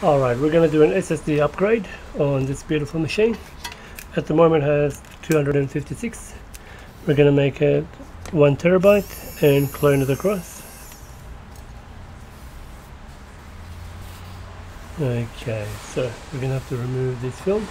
Alright, we're going to do an SSD upgrade on this beautiful machine. At the moment it has 256. We're going to make it 1 terabyte and clone it across. Okay, so we're going to have to remove these films.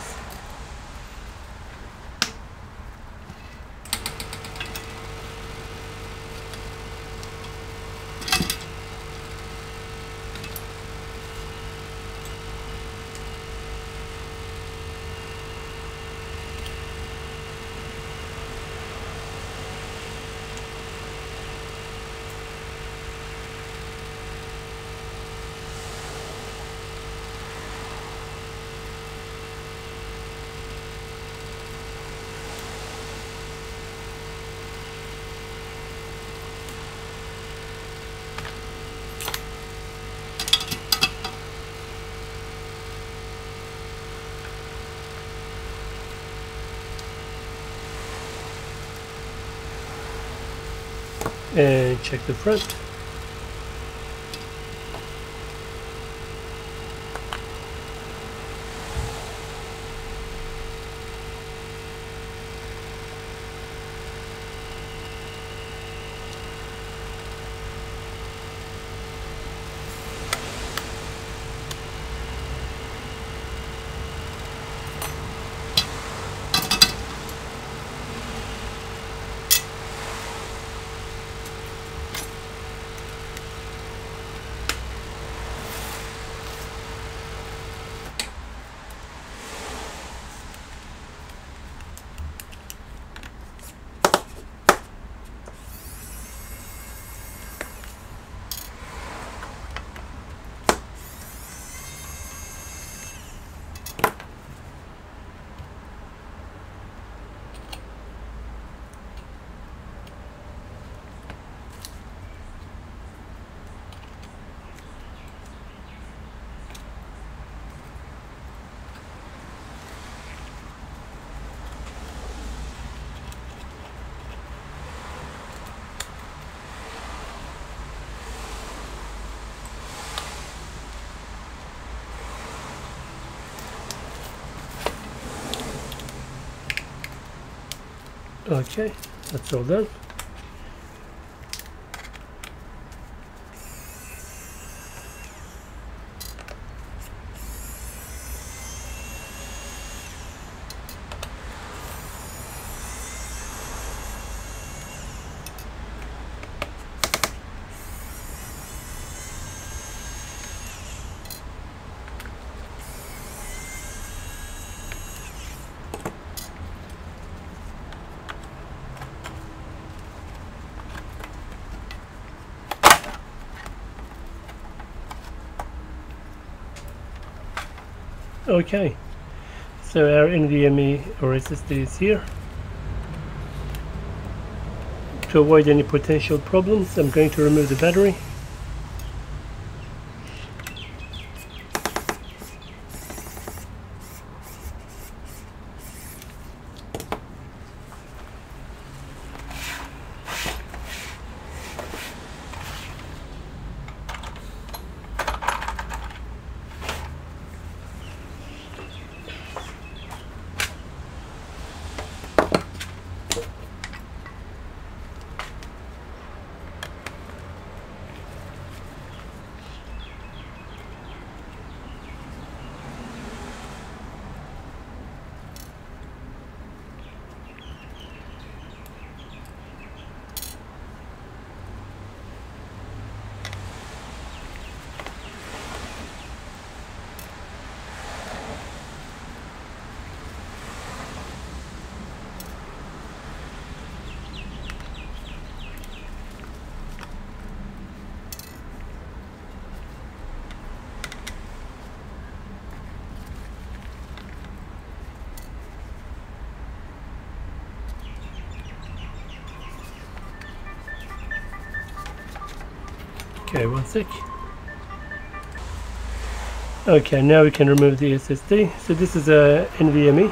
And check the front. Okay, that's all done. Okay, so our NVMe or SSD is here. To avoid any potential problems, I'm going to remove the battery. Okay, one sec. Okay, now we can remove the SSD. So this is a NVMe,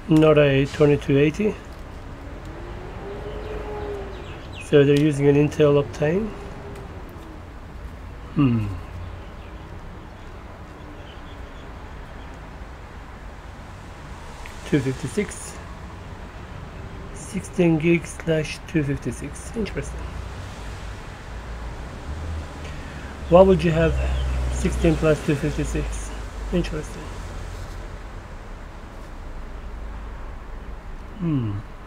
not a 2280. So they're using an Intel Optane. Hmm. 256. 16 gig slash 256. Interesting. Why would you have 16 plus 256? Interesting.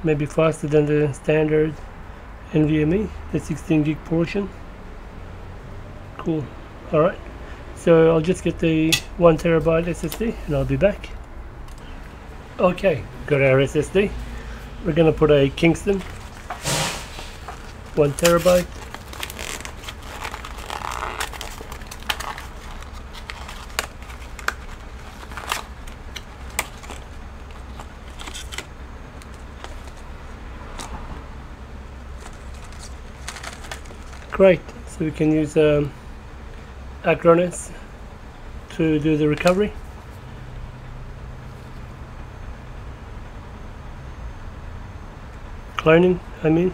Maybe faster than the standard NVMe, the 16 gig portion. Cool. Alright. So I'll just get the 1 terabyte SSD and I'll be back. Okay, got our SSD. We're gonna put a Kingston 1 terabyte. Great, so we can use Acronis to do the recovery. Cloning, I mean.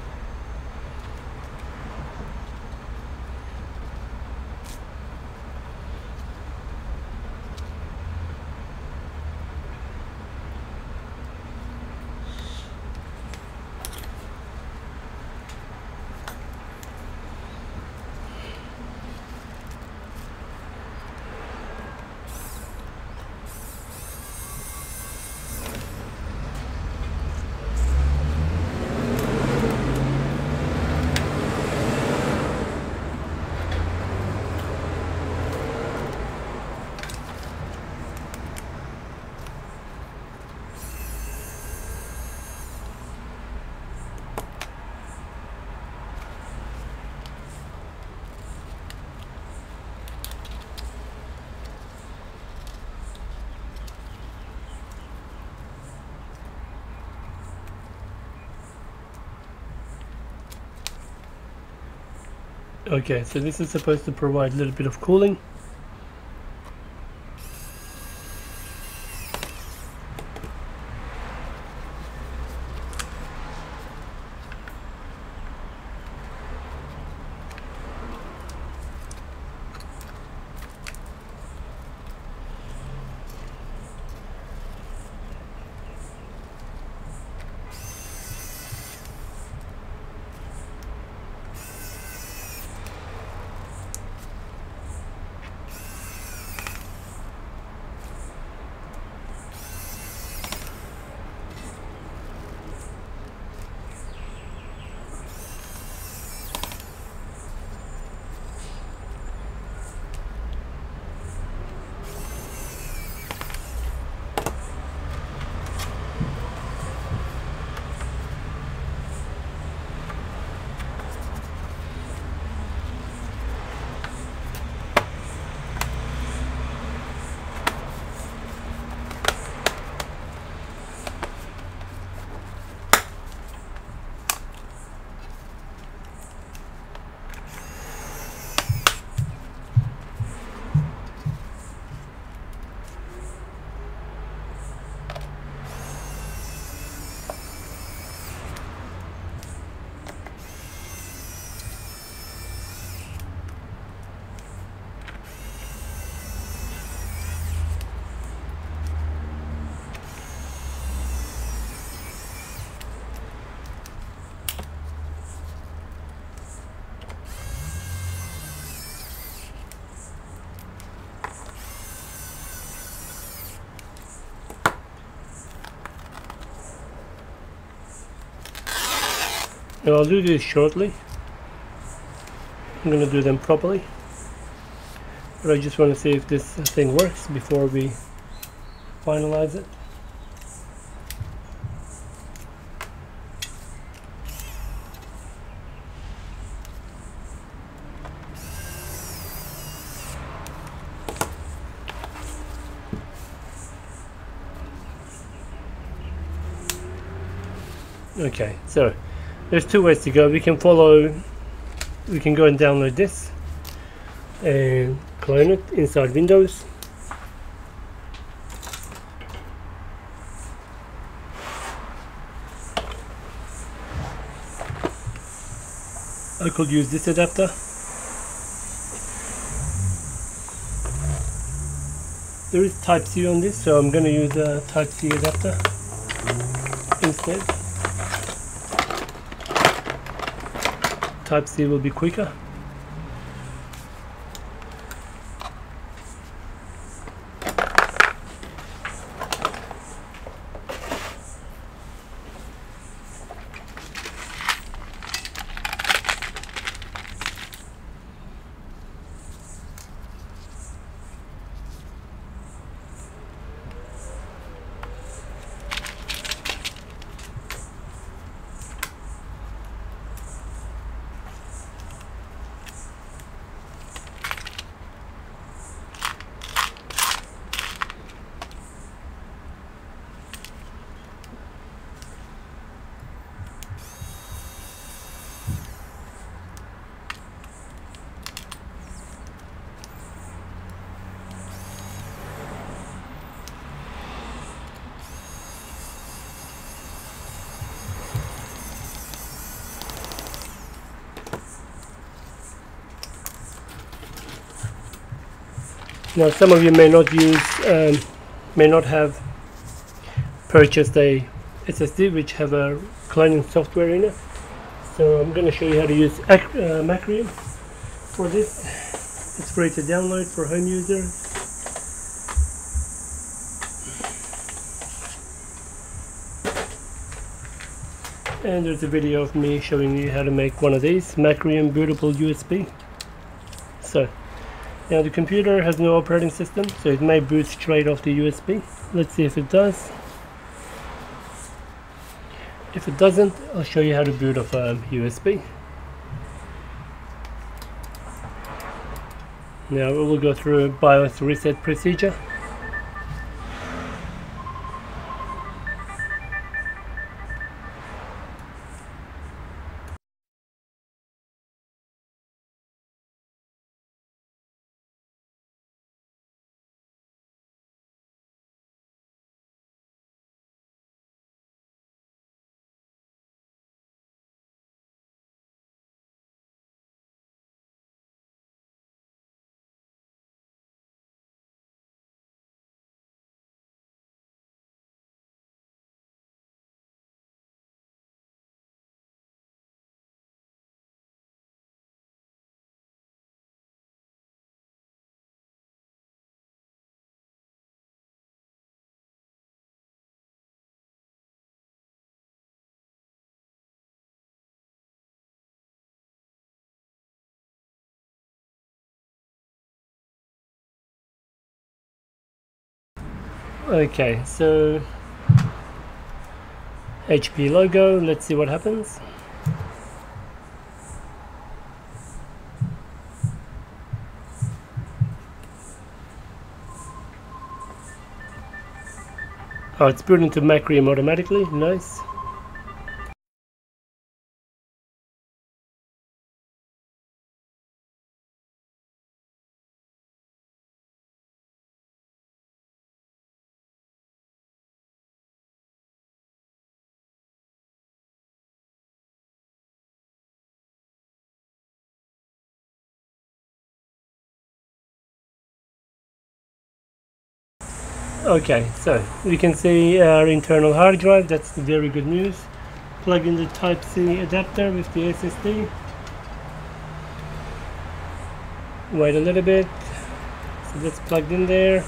Okay, so this is supposed to provide a little bit of cooling. Now I'll do this shortly. I'm going to do them properly. But I just want to see if this thing works before we finalize it. Okay, so there's two ways to go. We can go and download this and clone it inside Windows. I could use this adapter, there is Type-C on this, so I'm going to use a Type-C adapter instead. Type-C will be quicker. Now, some of you may not have purchased a SSD which have a cloning software in it. So I'm going to show you how to use Macrium for this. It's free to download for home users. And there's a video of me showing you how to make one of these Macrium bootable USB. So now the computer has no operating system, so it may boot straight off the USB. Let's see if it does. If it doesn't, I'll show you how to boot off a USB. Now we will go through a BIOS reset procedure. Okay, so HP logo, let's see what happens. Oh, it's booted into Macrium automatically, nice. Okay, so we can see our internal hard drive. That's very good news. Plug in the Type-C adapter with the SSD. Wait a little bit. So that's plugged in there.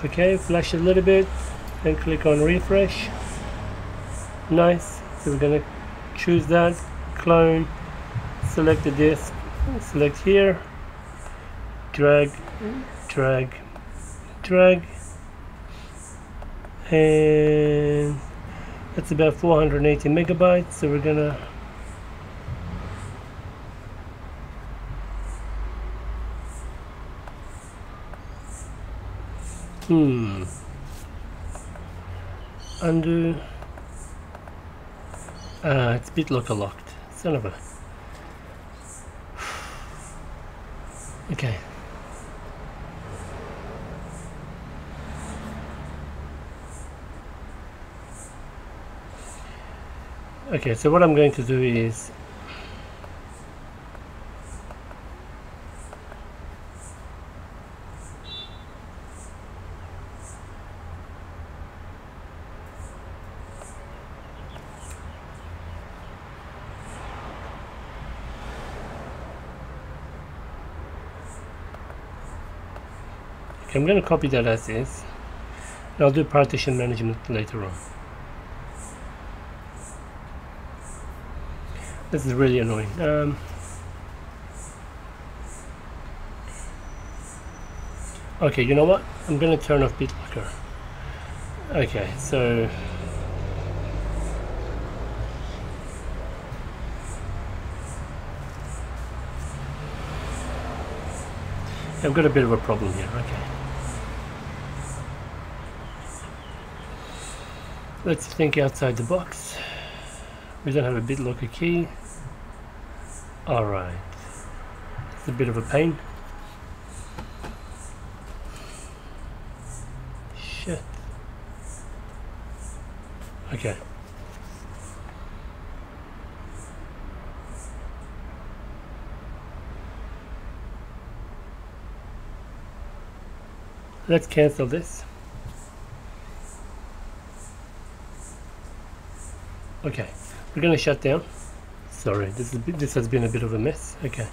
Okay, flash a little bit and click on refresh. Nice. So we're gonna choose that, clone, select the disk, select here, drag, drag, drag, and that's about 480 megabytes. So we're gonna undo. It's BitLocker locked. Son of a. Okay. Okay, so what I'm going to do is Okay, I'm going to copy that as is, and I'll do partition management later on. This is really annoying. Okay, you know what? I'm going to turn off BitLocker. Okay, so I've got a bit of a problem here. Okay, let's think outside the box. We don't have a BitLocker key. Alright, it's a bit of a pain. Shit. Okay. Let's cancel this. Okay, we're gonna shut down. Sorry, this has been a bit of a mess. Okay.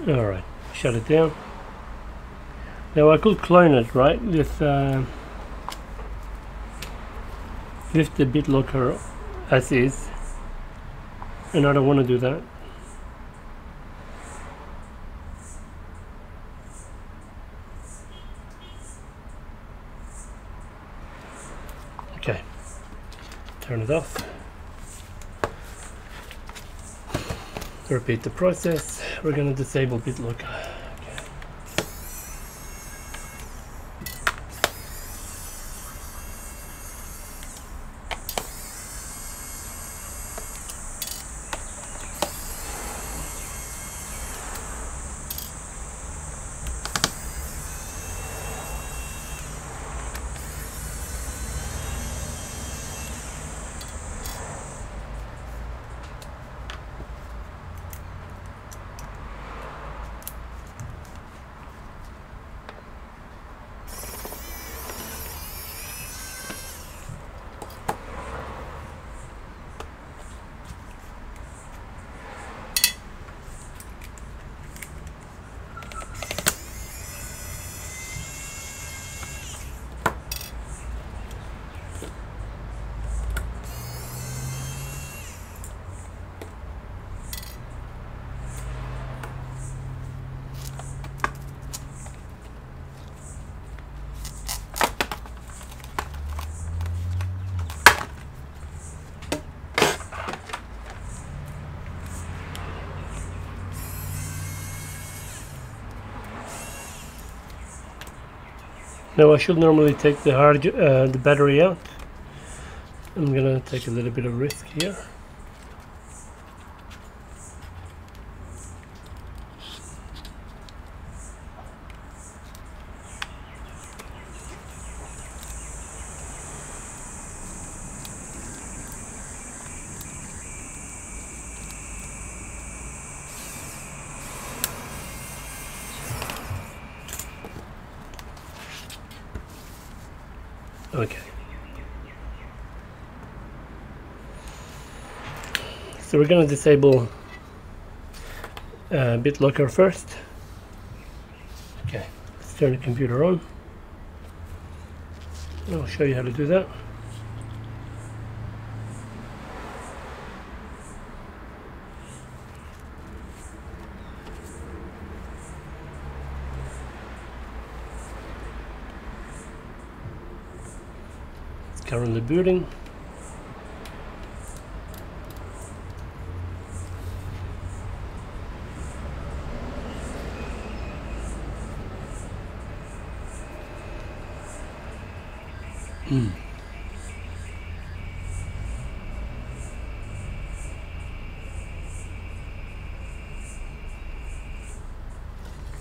Alright, shut it down. Now I could clone it, right, with the BitLocker as is, and I don't want to do that. Okay, turn it off. Repeat the process. We're going to disable BitLocker. Now I should normally take the battery out. I'm gonna take a little bit of risk here. Okay. So we're going to disable BitLocker first. Okay, let's turn the computer on. I'll show you how to do that. It's currently booting.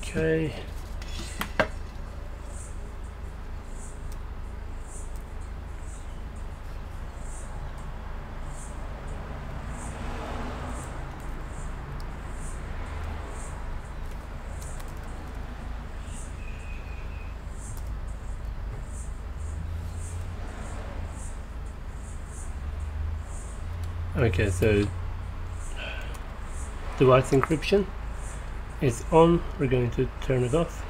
Okay. Okay, so device encryption is on. We're going to turn it off.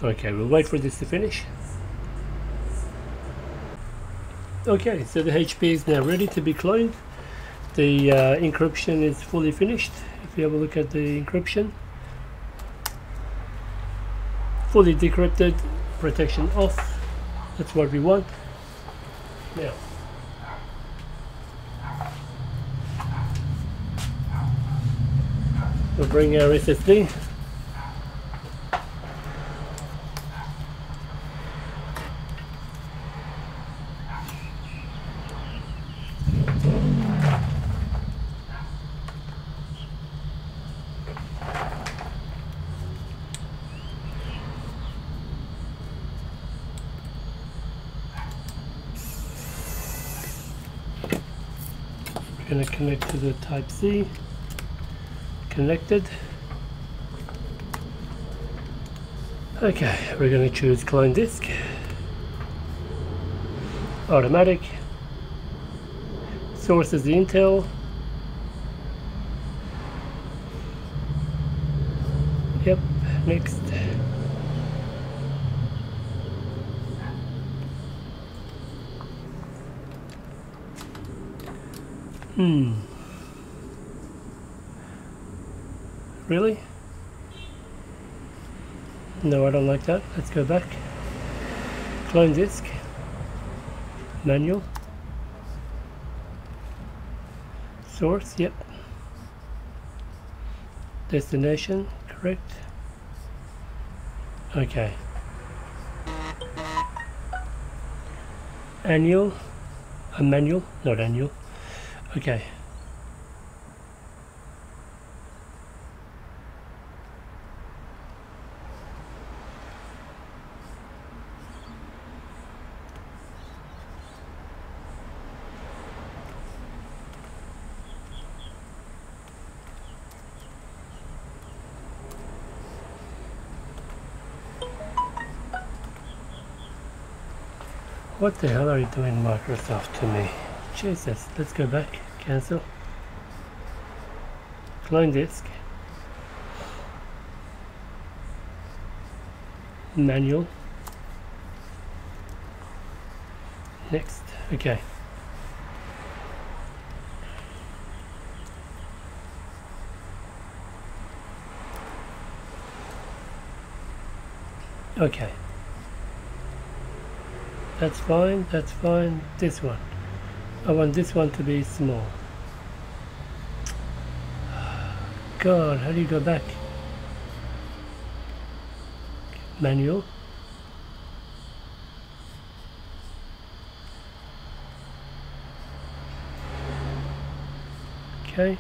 Okay, we'll wait for this to finish. Okay, so the HP is now ready to be cloned. The encryption is fully finished. If you have a look at the encryption, fully decrypted, protection off. That's what we want. Now, we'll bring our SSD. Going to connect to the Type-C. Connected. Okay, we're going to choose clone disk. Automatic. Source is the Intel. Yep, next. Really? No, I don't like that. Let's go back. Clone disk. Manual. Source, yep. Destination, correct. Okay. Annual. Manual, not annual. Okay. What the hell are you doing, Microsoft, to me? Jesus, let's go back. Cancel. Clone disk. Manual. Next. Okay. Okay. That's fine, that's fine. This one. I want this one to be small. God, how do you go back? Manual. Okay.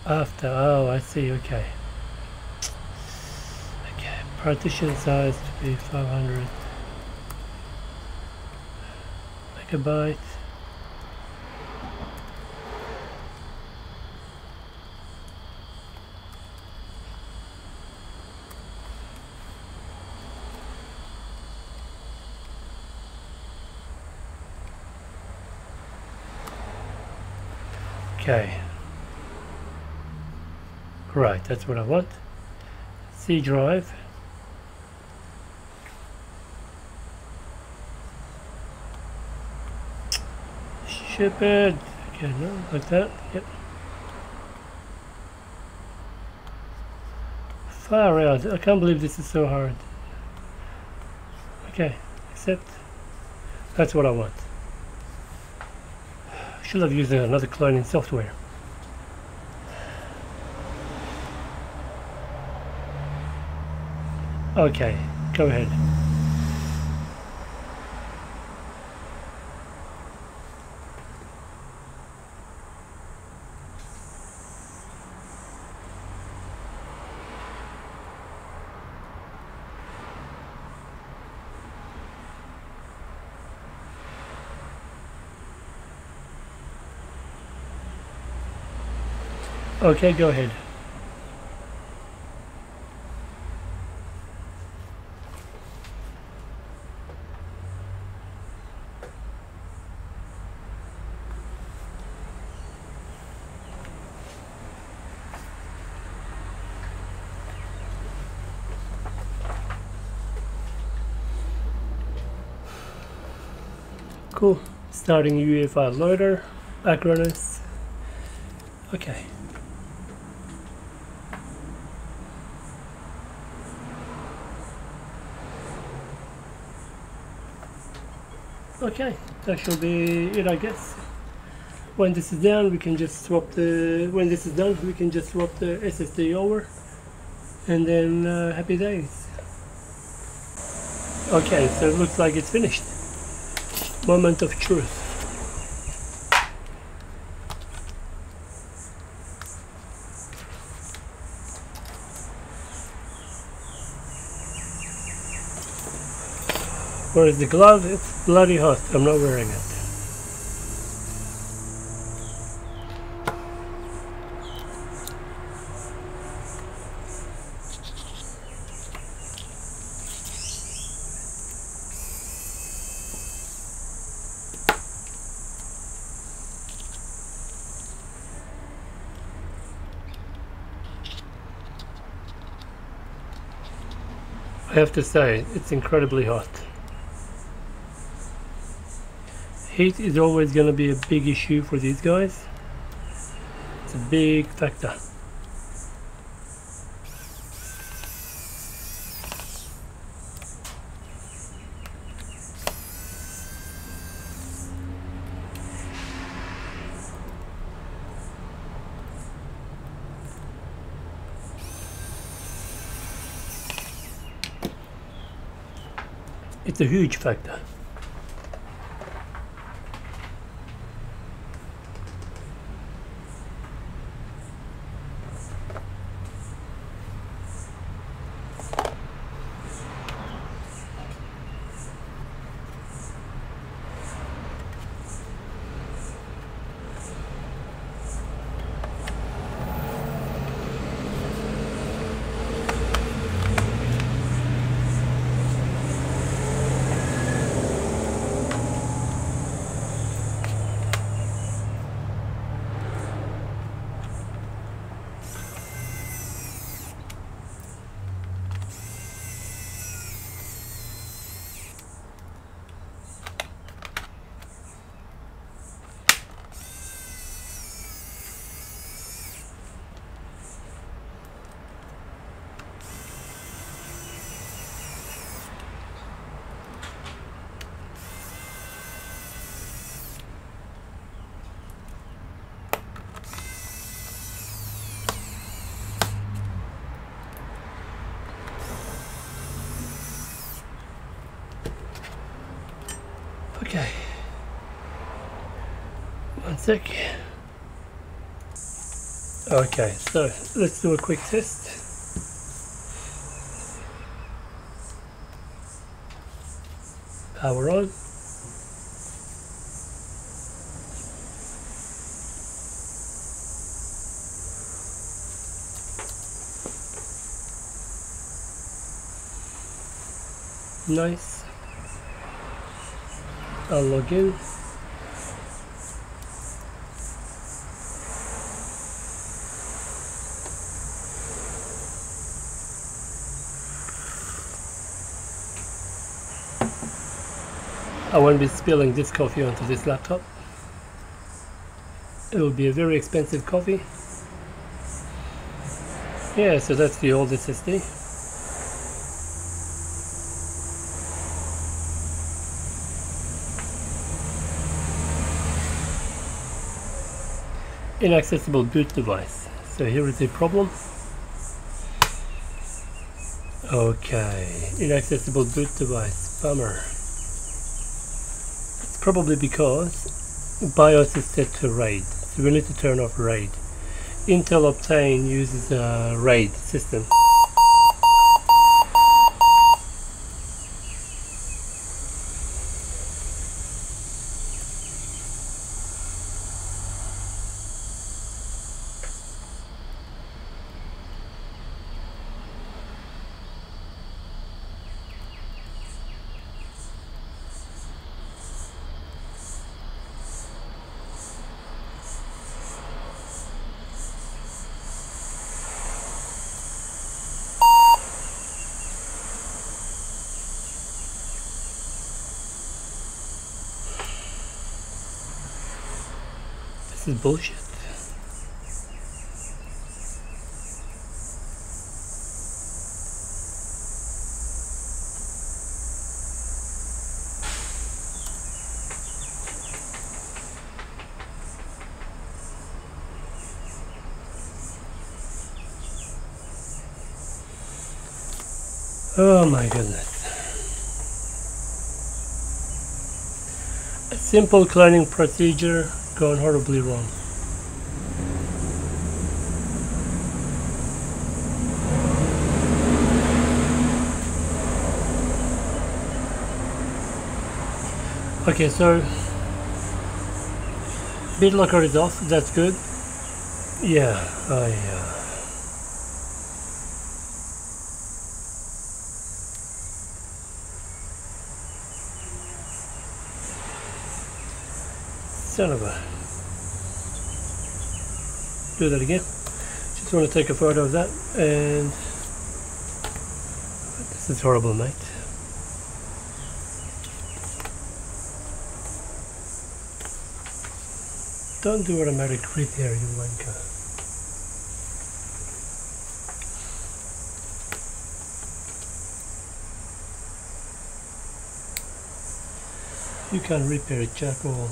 After, oh, I see, okay. Okay, partition size to be 500 megabytes. Okay. Right, that's what I want. C drive. Ship it. Okay, no, like that. Yep. Far out. I can't believe this is so hard. Okay, accept. That's what I want. Should have used another cloning software. Okay, go ahead. Okay, go ahead. Cool. Starting UEFI loader, Acronis. Okay. Okay, that should be it, I guess. When this is done, we can just swap the. When this is done, we can just swap the SSD over, and then happy days. Okay, so it looks like it's finished. Moment of truth. Where is the glove? It's bloody hot. I'm not wearing it. I have to say, it's incredibly hot. Heat is always going to be a big issue for these guys. It's a big factor. It's a huge factor. Okay, one sec. Okay, so let's do a quick test. Power on. Nice. I'll log in. I won't be spilling this coffee onto this laptop. It will be a very expensive coffee. Yeah, so that's the old SSD. Inaccessible boot device. So here is the problem. Okay, inaccessible boot device. Bummer. It's probably because BIOS is set to RAID. So we need to turn off RAID. Intel Optane uses a RAID system. This is bullshit. Oh my goodness. A simple cloning procedure gone horribly wrong. Okay, so BitLocker is off, that's good. Yeah, son of a... Do that again. Just want to take a photo of that, and this is horrible, mate. Don't do automatic repair, you wanker. You can repair it, charcoal.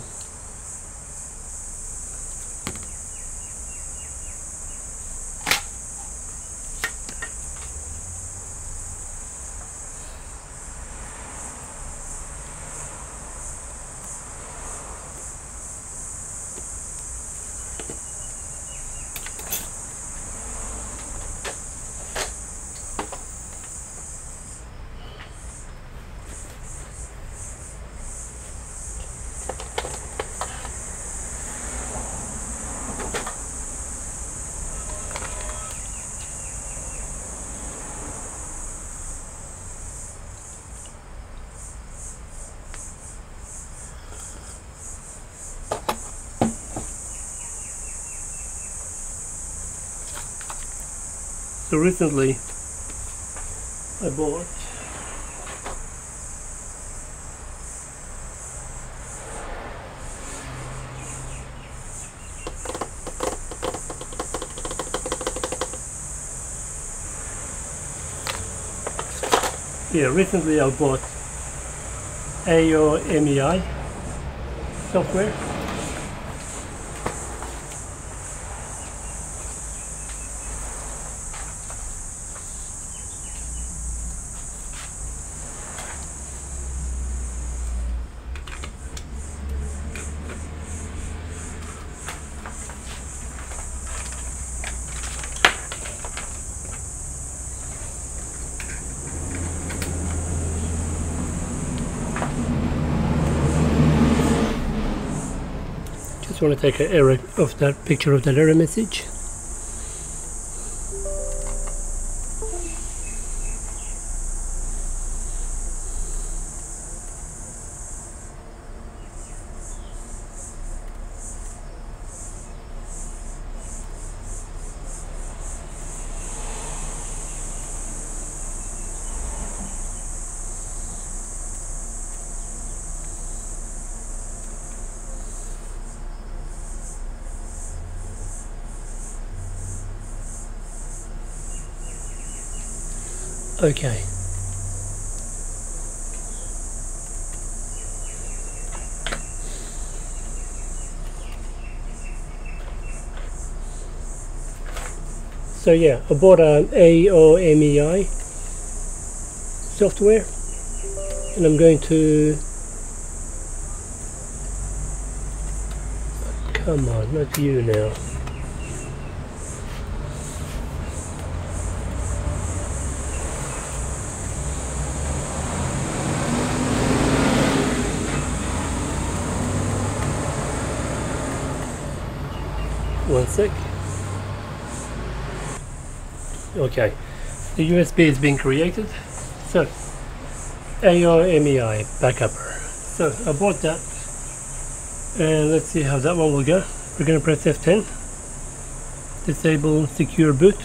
So recently I bought AOMEI software. Just want to take an error of that picture of that error message. Okay. So yeah, I bought an AOMEI software, and I'm going to... Come on, not you now. One sec. Okay, the USB is being created. So, AOMEI backupper. So I bought that, and let's see how that one will go. We're going to press F10, disable secure boot.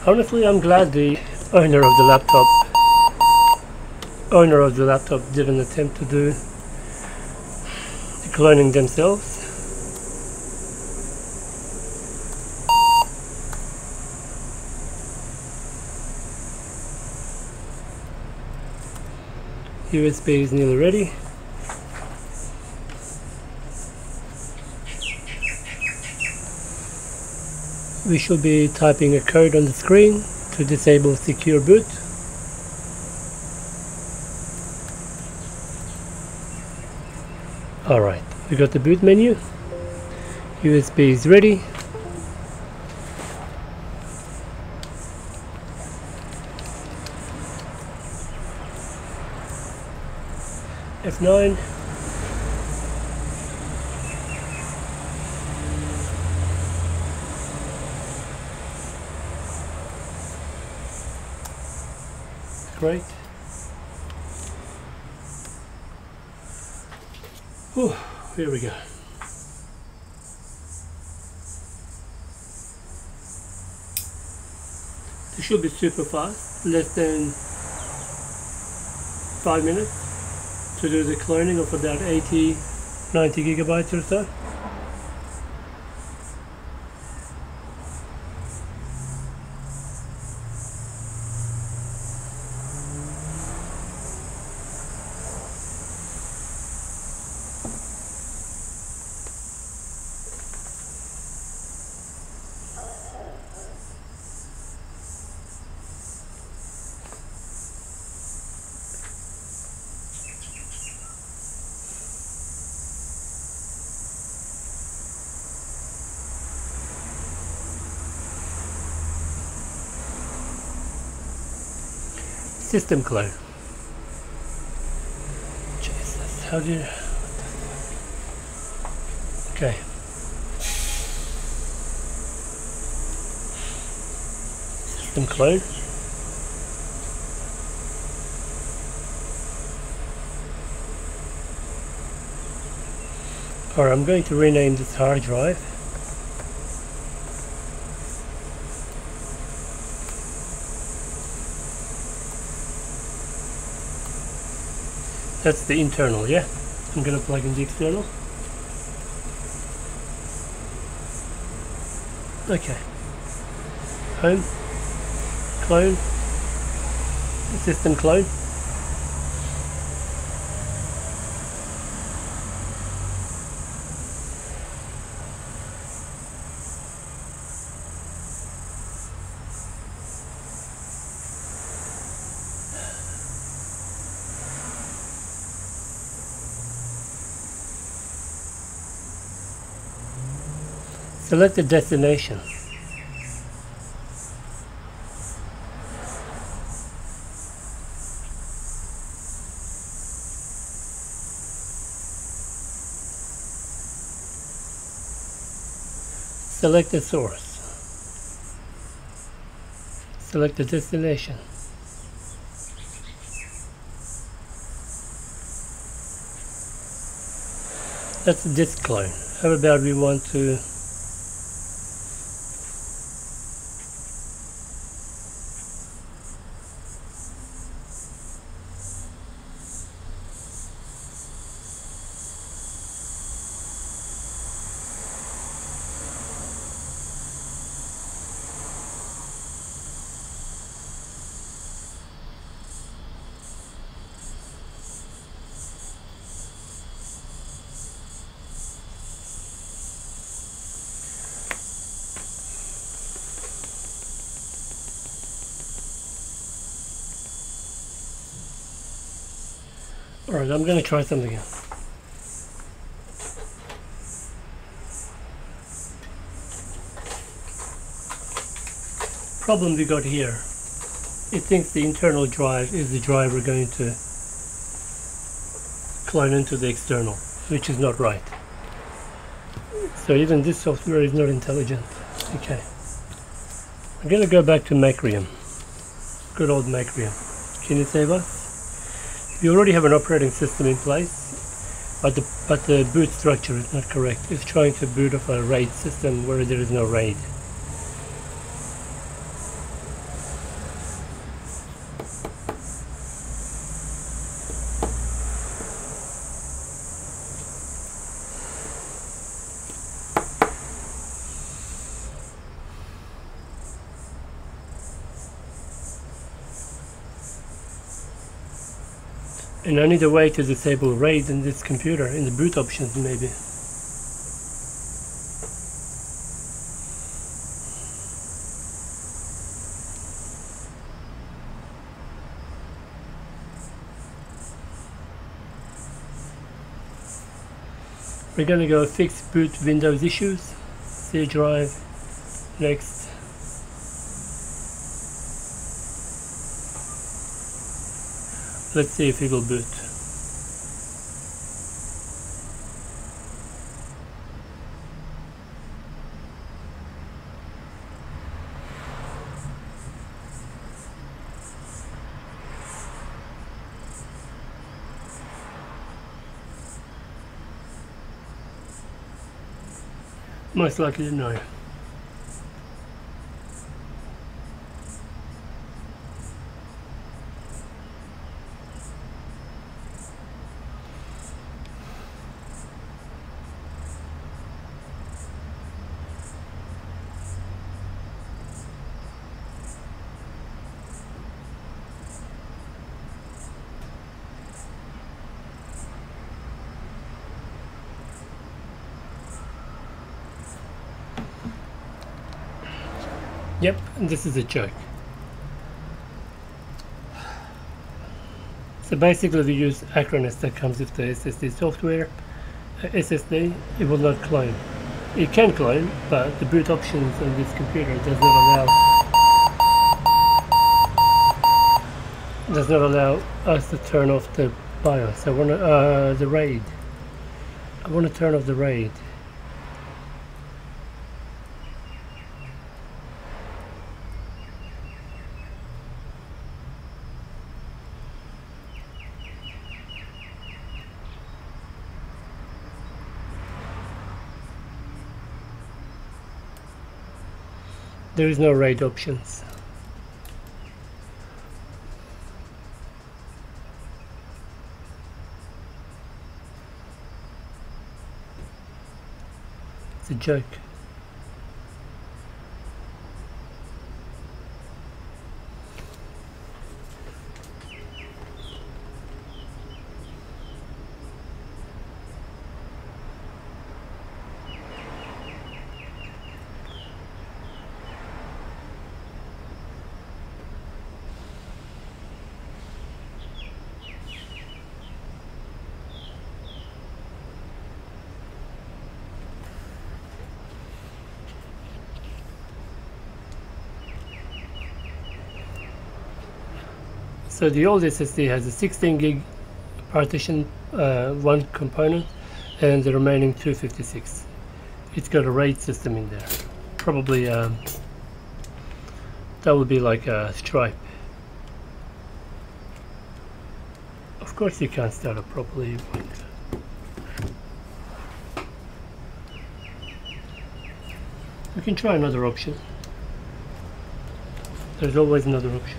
Honestly, I'm glad the owner of the laptop didn't attempt to do the cloning themselves. USB is nearly ready. We should be typing a code on the screen to disable secure boot. Alright, we got the boot menu. USB is ready. F9. Great. Oh, here we go. This should be super fast, less than 5 minutes to do the cloning of about 80-90 gigabytes or so. System clone. Jesus, how do you... Okay. System clone. Alright, I'm going to rename this hard drive. That's the internal, yeah? I'm gonna plug in the external. Okay. Home. Clone. System clone. Select the destination. Select the source. Select the destination. That's the disk clone. How about we want to Alright, I'm going to try something else. Problem we got here. It thinks the internal drive is the drive we're going to clone into the external, which is not right. So even this software is not intelligent. Okay. I'm going to go back to Macrium. Good old Macrium. Can you save us? We already have an operating system in place, but the boot structure is not correct. It's trying to boot off a RAID system where there is no RAID. And I need a way to disable RAID in this computer, in the boot options maybe. We're gonna go fix boot Windows issues, C drive, next. Let's see if it will boot. Most likely no. Yep, and this is a joke. So basically we use Acronis that comes with the SSD software. SSD, it will not clone. It can clone, but the boot options on this computer does not allow us to turn off the BIOS. I want to the RAID. I want to turn off the RAID. There is no RAID options. It's a joke. So the old SSD has a 16 gig partition, one component, and the remaining 256. It's got a RAID system in there. Probably that would be like a Stripe. Of course you can't start it properly. We can try another option. There's always another option.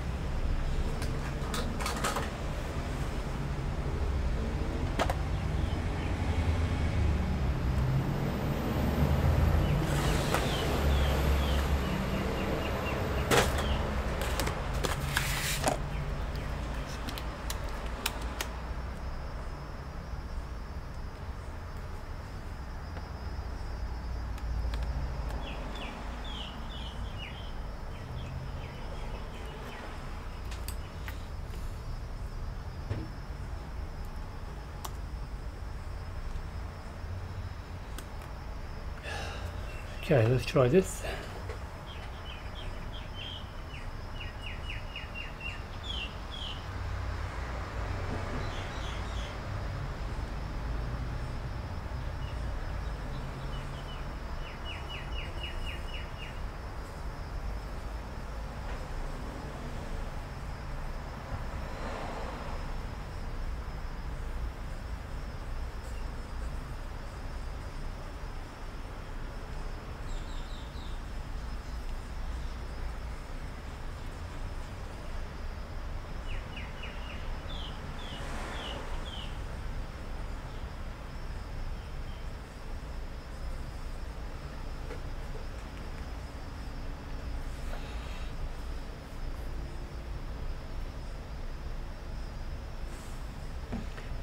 Okay, let's try this.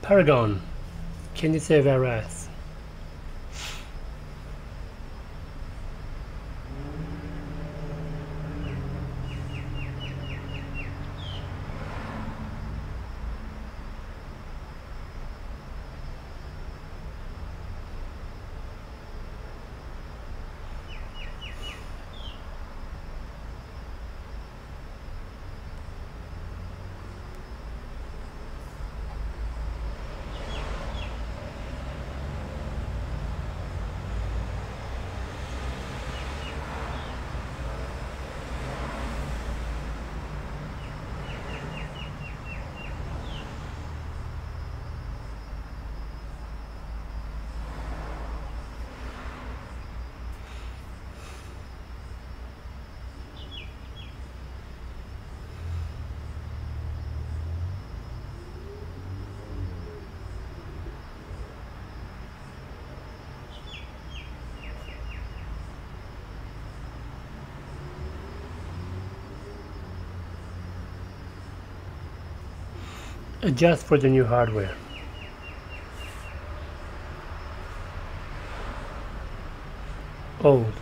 Paragon, can you save our ass? Adjust for the new hardware. Old.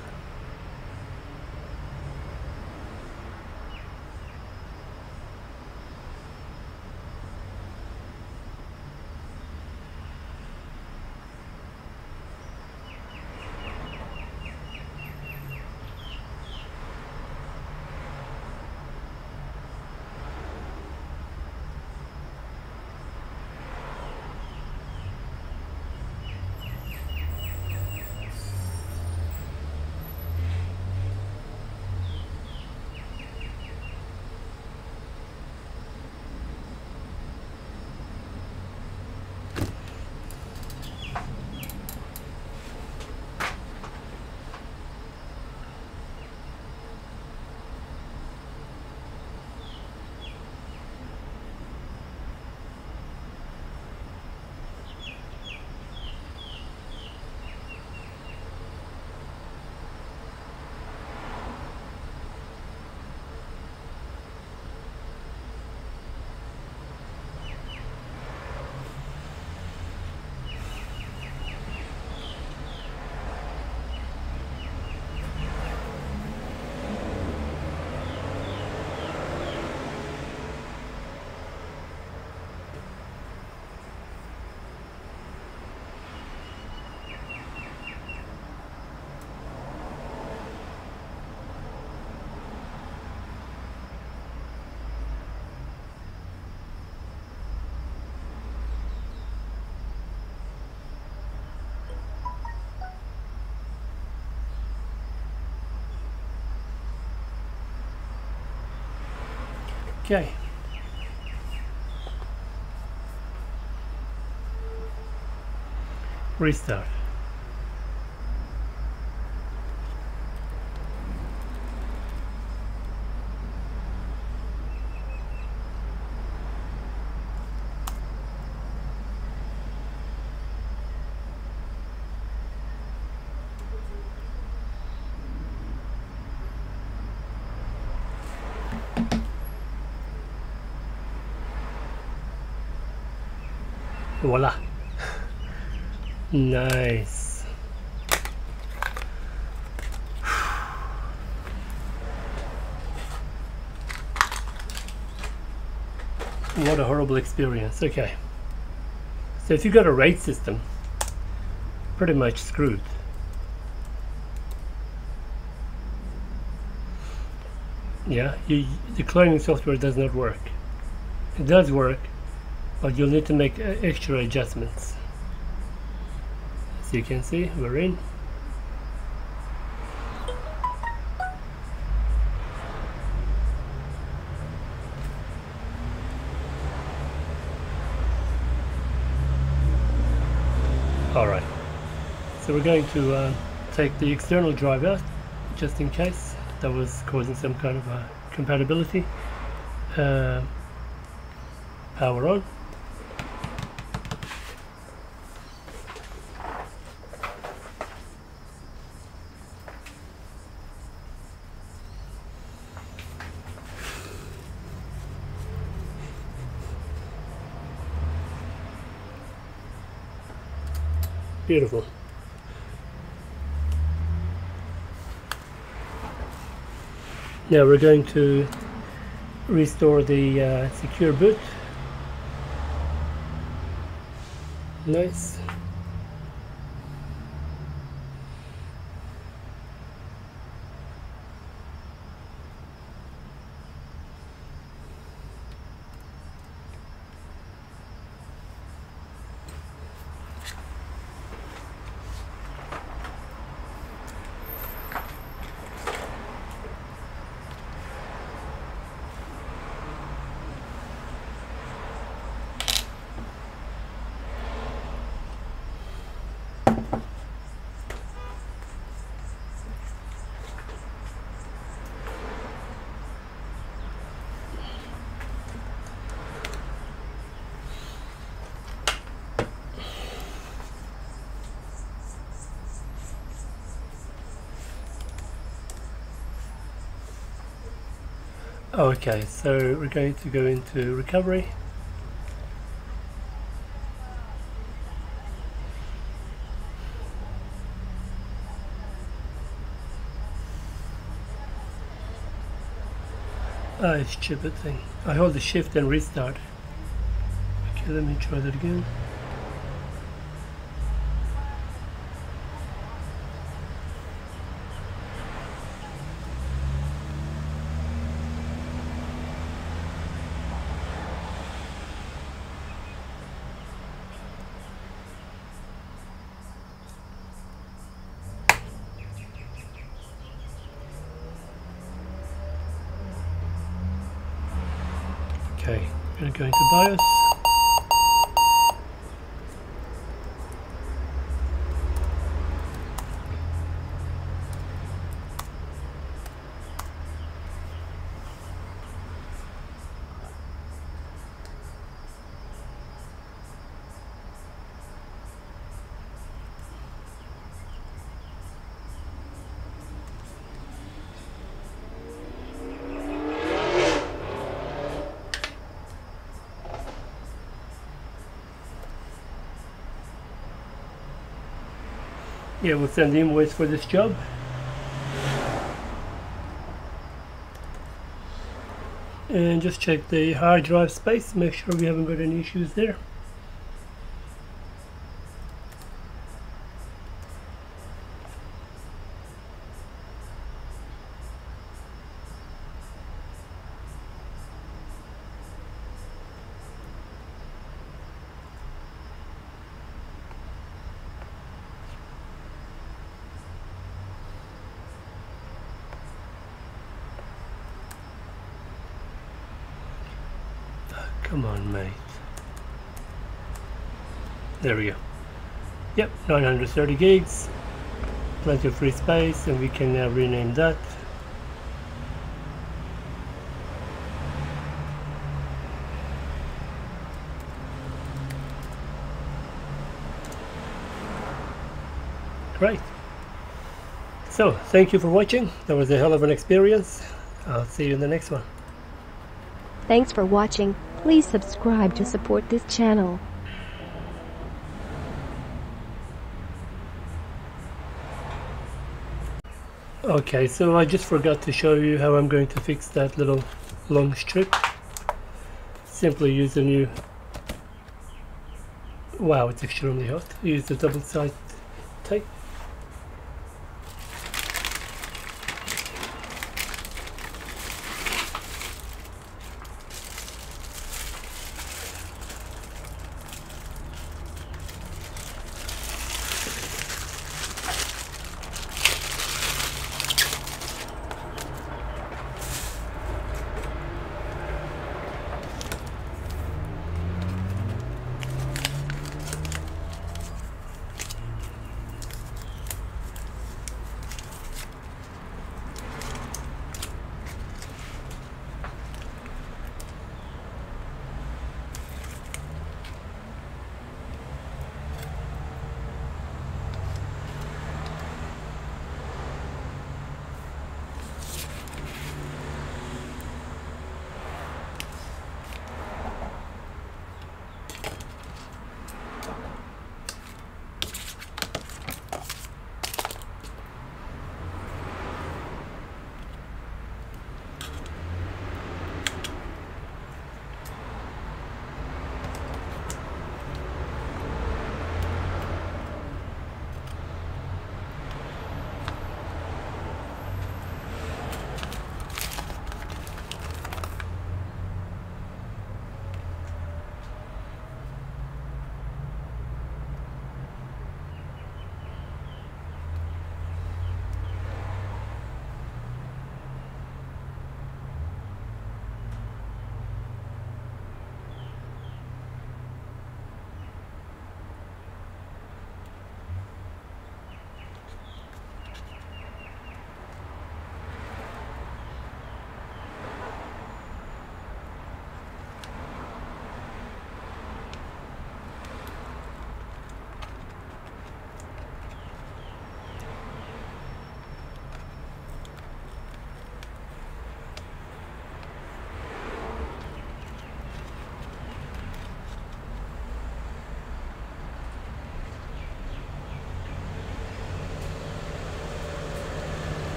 Okay. Restart. Voila. Nice. What a horrible experience. Okay. So if you got a RAID system, pretty much screwed. Yeah, the cloning software does not work. It does work, but you'll need to make extra adjustments. As you can see, we're in. Alright, so we're going to take the external drive out, just in case that was causing some kind of compatibility. Power on. Beautiful. Now we're going to restore the secure boot. Nice. Okay, so we're going to go into recovery. Stupid thing. I hold the shift and restart. Okay, let me try that again. Okay, I'm going to BIOS. Yeah, we'll send the invoice for this job. And just check the hard drive space, make sure we haven't got any issues there. Come on, mate. There we go. Yep, 930 gigs. Plenty of free space, and we can now rename that. Great. So, thank you for watching. That was a hell of an experience. I'll see you in the next one. Thanks for watching. Please subscribe to support this channel. Okay, so I just forgot to show you how I'm going to fix that little long strip. Simply use a new... Wow, it's extremely hot. Use the double-sided tape.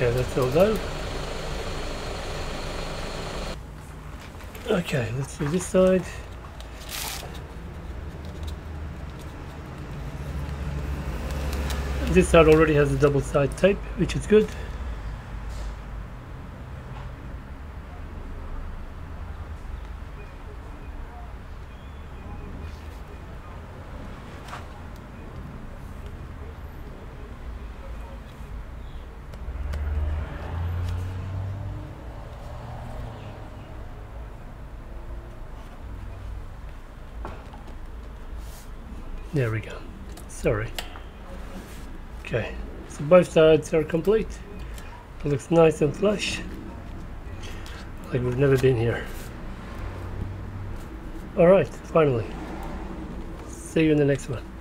Okay, that's all done. Okay, let's do this side. This side already has a double side tape, which is good. There we go. Sorry. Okay, so both sides are complete. It looks nice and flush, like we've never been here. Alright, finally. See you in the next one.